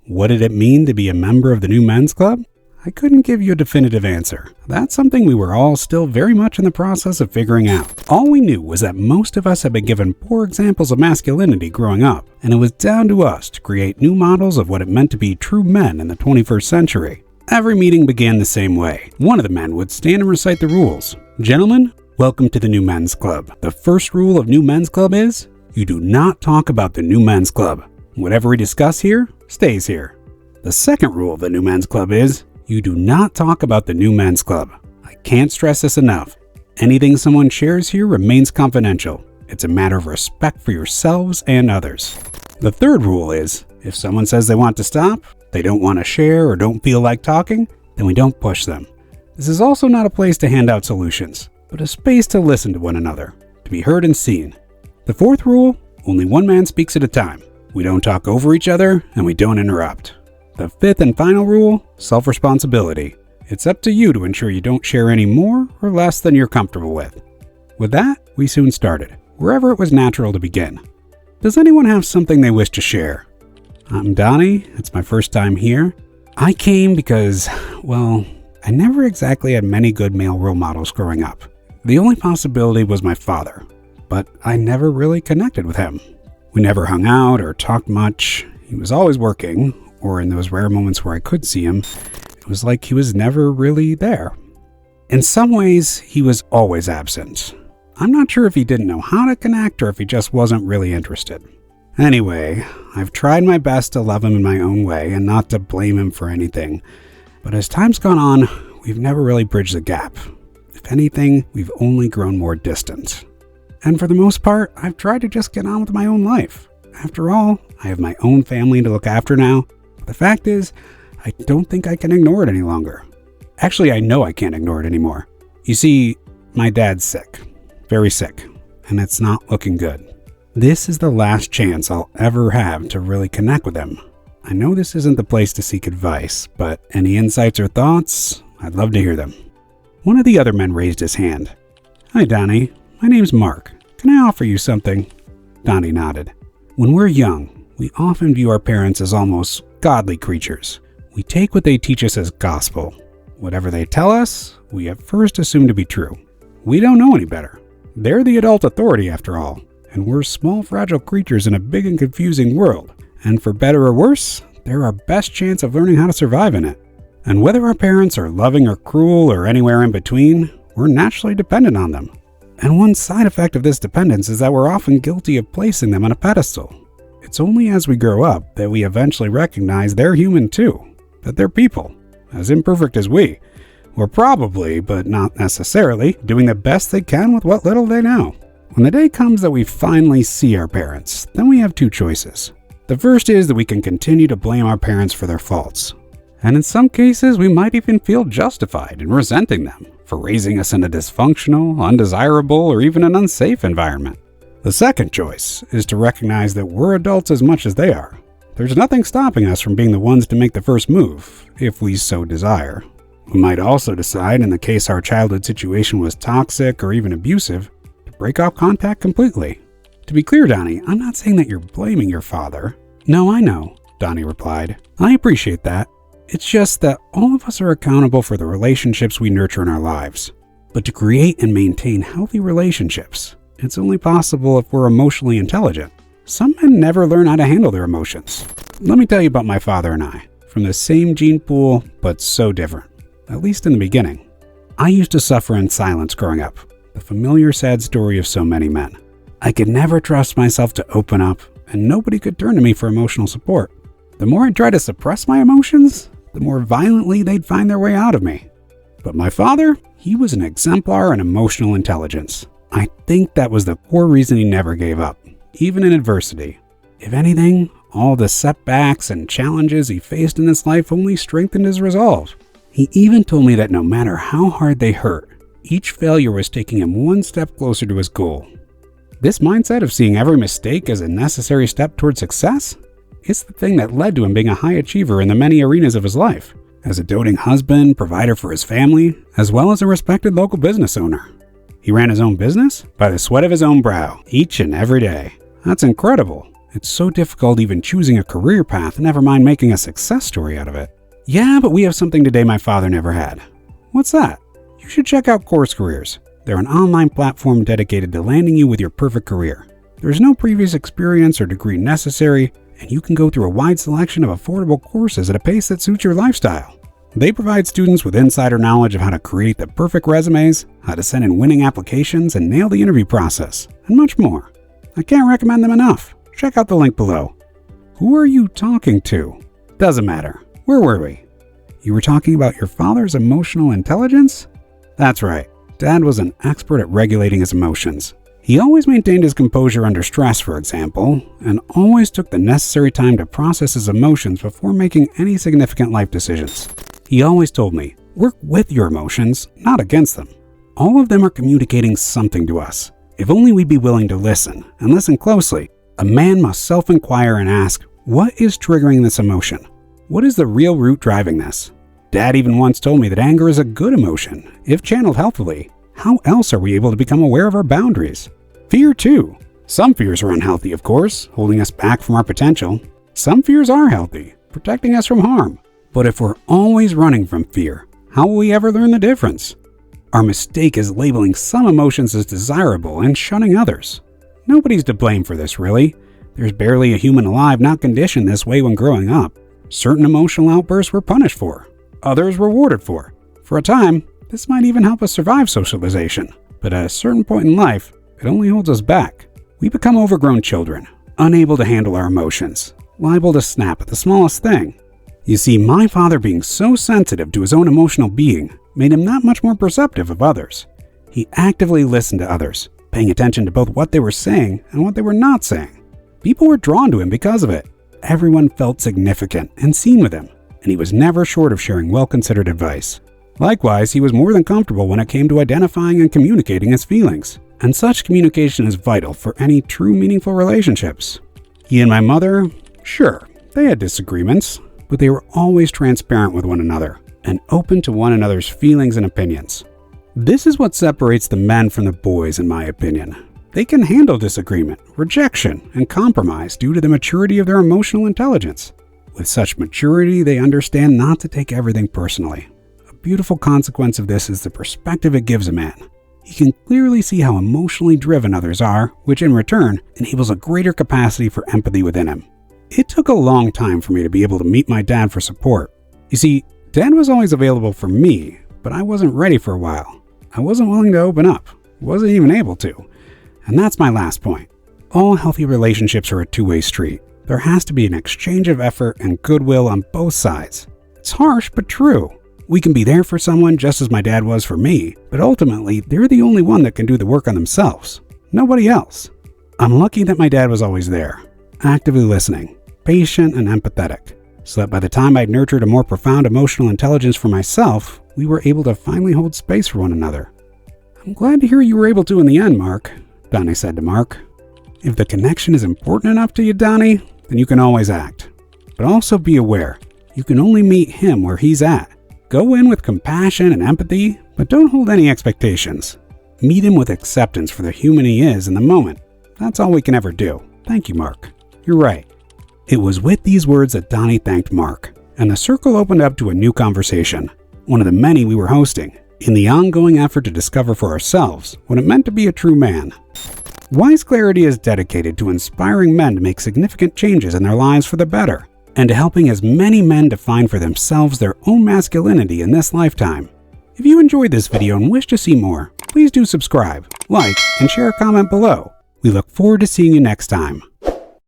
What did it mean to be a member of the new men's club? I couldn't give you a definitive answer. That's something we were all still very much in the process of figuring out. All we knew was that most of us had been given poor examples of masculinity growing up, and it was down to us to create new models of what it meant to be true men in the 21st century. Every meeting began the same way. One of the men would stand and recite the rules. Gentlemen, welcome to the new men's club. The first rule of new men's club is, you do not talk about the new men's club. Whatever we discuss here, stays here. The second rule of the new men's club is, you do not talk about the new men's club. I can't stress this enough. Anything someone shares here remains confidential. It's a matter of respect for yourselves and others. The third rule is, if someone says they want to stop, they don't want to share or don't feel like talking, then we don't push them. This is also not a place to hand out solutions, but a space to listen to one another, to be heard and seen. The fourth rule, only one man speaks at a time. We don't talk over each other and we don't interrupt. The fifth and final rule, self-responsibility. It's up to you to ensure you don't share any more or less than you're comfortable with. With that, we soon started, wherever it was natural to begin. Does anyone have something they wish to share? I'm Donnie. It's my first time here. I came because, well, I never exactly had many good male role models growing up. The only possibility was my father, but I never really connected with him. We never hung out or talked much. He was always working, or in those rare moments where I could see him, it was like he was never really there. In some ways, he was always absent. I'm not sure if he didn't know how to connect or if he just wasn't really interested. Anyway, I've tried my best to love him in my own way and not to blame him for anything. But as time's gone on, we've never really bridged the gap. If anything, we've only grown more distant. And for the most part, I've tried to just get on with my own life. After all, I have my own family to look after now. The fact is, I don't think I can ignore it any longer. Actually, I know I can't ignore it anymore. You see, my dad's sick. Very sick. And it's not looking good. This is the last chance I'll ever have to really connect with him. I know this isn't the place to seek advice, but any insights or thoughts, I'd love to hear them. One of the other men raised his hand. Hi, Donnie. My name's Mark. Can I offer you something? Donnie nodded. When we're young, we often view our parents as almost godly creatures. We take what they teach us as gospel. Whatever they tell us, we at first assume to be true. We don't know any better. They're the adult authority after all, and we're small, fragile creatures in a big and confusing world. And for better or worse, they're our best chance of learning how to survive in it. And whether our parents are loving or cruel or anywhere in between, we're naturally dependent on them. And one side effect of this dependence is that we're often guilty of placing them on a pedestal. It's only as we grow up that we eventually recognize they're human too, that they're people, as imperfect as we. We're probably, but not necessarily, doing the best they can with what little they know. When the day comes that we finally see our parents, then we have two choices. The first is that we can continue to blame our parents for their faults. And in some cases, we might even feel justified in resenting them for raising us in a dysfunctional, undesirable, or even an unsafe environment. The second choice is to recognize that we're adults as much as they are. There's nothing stopping us from being the ones to make the first move, if we so desire. We might also decide, in the case our childhood situation was toxic or even abusive, to break off contact completely. To be clear, Donnie, I'm not saying that you're blaming your father. No, I know, Donnie replied. I appreciate that. It's just that all of us are accountable for the relationships we nurture in our lives. But to create and maintain healthy relationships, it's only possible if we're emotionally intelligent. Some men never learn how to handle their emotions. Let me tell you about my father and I. From the same gene pool, but so different. At least in the beginning. I used to suffer in silence growing up. The familiar sad story of so many men. I could never trust myself to open up, and nobody could turn to me for emotional support. The more I tried to suppress my emotions, the more violently they'd find their way out of me. But my father, he was an exemplar in emotional intelligence. I think that was the core reason he never gave up, even in adversity. If anything, all the setbacks and challenges he faced in his life only strengthened his resolve. He even told me that no matter how hard they hurt, each failure was taking him one step closer to his goal. This mindset of seeing every mistake as a necessary step toward success is the thing that led to him being a high achiever in the many arenas of his life, as a doting husband, provider for his family, as well as a respected local business owner. He ran his own business by the sweat of his own brow, each and every day. That's incredible. It's so difficult even choosing a career path, never mind making a success story out of it. Yeah, but we have something today my father never had. What's that? You should check out Course Careers. They're an online platform dedicated to landing you with your perfect career. There's no previous experience or degree necessary, and you can go through a wide selection of affordable courses at a pace that suits your lifestyle. They provide students with insider knowledge of how to create the perfect resumes, how to send in winning applications and nail the interview process, and much more. I can't recommend them enough. Check out the link below. Who are you talking to? Doesn't matter. Where were we? You were talking about your father's emotional intelligence? That's right. Dad was an expert at regulating his emotions. He always maintained his composure under stress, for example, and always took the necessary time to process his emotions before making any significant life decisions. He always told me, work with your emotions, not against them. All of them are communicating something to us. If only we'd be willing to listen, and listen closely. A man must self-inquire and ask, what is triggering this emotion? What is the real root driving this? Dad even once told me that anger is a good emotion, if channeled healthily. How else are we able to become aware of our boundaries? Fear too. Some fears are unhealthy, of course, holding us back from our potential. Some fears are healthy, protecting us from harm. But if we're always running from fear, how will we ever learn the difference? Our mistake is labeling some emotions as desirable and shunning others. Nobody's to blame for this, really. There's barely a human alive not conditioned this way when growing up. Certain emotional outbursts we're punished for, others rewarded for. For a time, this might even help us survive socialization. But at a certain point in life, it only holds us back. We become overgrown children, unable to handle our emotions, liable to snap at the smallest thing. You see, my father being so sensitive to his own emotional being made him that much more perceptive of others. He actively listened to others, paying attention to both what they were saying and what they were not saying. People were drawn to him because of it. Everyone felt significant and seen with him, and he was never short of sharing well-considered advice. Likewise, he was more than comfortable when it came to identifying and communicating his feelings. And such communication is vital for any true meaningful relationships. He and my mother, sure, they had disagreements, but they were always transparent with one another and open to one another's feelings and opinions. This is what separates the men from the boys, in my opinion. They can handle disagreement, rejection, and compromise due to the maturity of their emotional intelligence. With such maturity, they understand not to take everything personally. A beautiful consequence of this is the perspective it gives a man. He can clearly see how emotionally driven others are, which in return enables a greater capacity for empathy within him. It took a long time for me to be able to meet my dad for support. You see, Dad was always available for me, but I wasn't ready for a while. I wasn't willing to open up, wasn't even able to. And that's my last point. All healthy relationships are a two-way street. There has to be an exchange of effort and goodwill on both sides. It's harsh, but true. We can be there for someone just as my dad was for me, but ultimately, they're the only one that can do the work on themselves. Nobody else. I'm lucky that my dad was always there, actively listening, patient and empathetic, so that by the time I'd nurtured a more profound emotional intelligence for myself, we were able to finally hold space for one another. I'm glad to hear you were able to in the end, Mark, Donnie said to Mark. If the connection is important enough to you, Donnie, then you can always act. But also be aware, you can only meet him where he's at. Go in with compassion and empathy, but don't hold any expectations. Meet him with acceptance for the human he is in the moment. That's all we can ever do. Thank you, Mark. You're right. It was with these words that Donnie thanked Mark, and the circle opened up to a new conversation, one of the many we were hosting, in the ongoing effort to discover for ourselves what it meant to be a true man. Wise Clarity is dedicated to inspiring men to make significant changes in their lives for the better, and to helping as many men define for themselves their own masculinity in this lifetime. If you enjoyed this video and wish to see more, please do subscribe, like, and share a comment below. We look forward to seeing you next time.